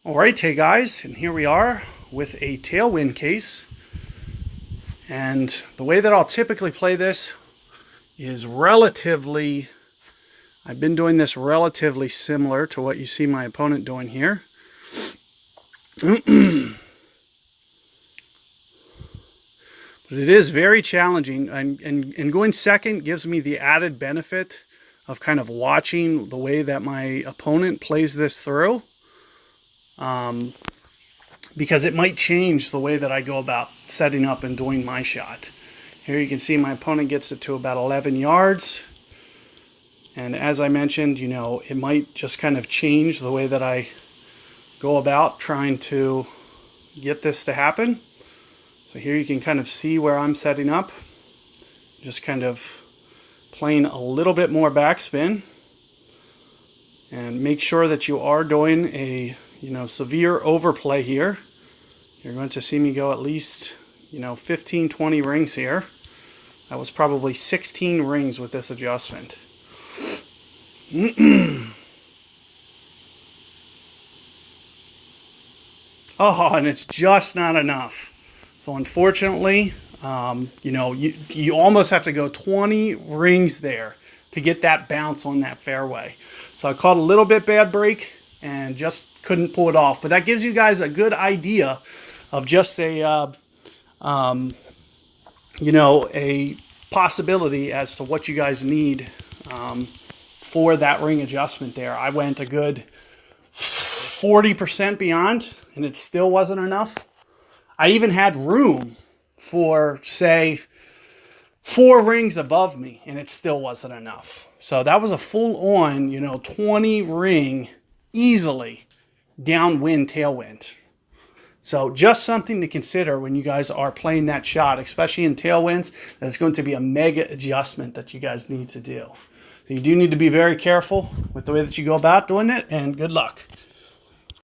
Alright, hey guys, and here we are with a tailwind case. And the way that I'll typically play this is I've been doing this relatively similar to what you see my opponent doing here. But it is very challenging, and going second gives me the added benefit of kind of watching the way that my opponent plays this through. Because it might change the way that I go about setting up and doing my shot. Here you can see my opponent gets it to about 11 yards. And as I mentioned, it might just kind of change the way that I go about trying to get this to happen. So here you can kind of see where I'm setting up. Just kind of playing a little bit more backspin. And make sure that you are doing a severe overplay here. You're going to see me go at least 15, 20 rings here. That was probably 16 rings with this adjustment. Oh, and it's just not enough. So unfortunately, you almost have to go 20 rings there to get that bounce on that fairway. So I caught a little bit bad break and just couldn't pull it off. But that gives you guys a good idea of just a possibility as to what you guys need for that ring adjustment there. I went a good 40% beyond, and it still wasn't enough. I even had room for, say, 4 rings above me, and it still wasn't enough. So that was a full-on, 20 ring, easily downwind tailwind. So just something to consider when you guys are playing that shot, especially in tailwinds. That's going to be a mega adjustment that you guys need to do. So you do need to be very careful with the way that you go about doing it, and good luck.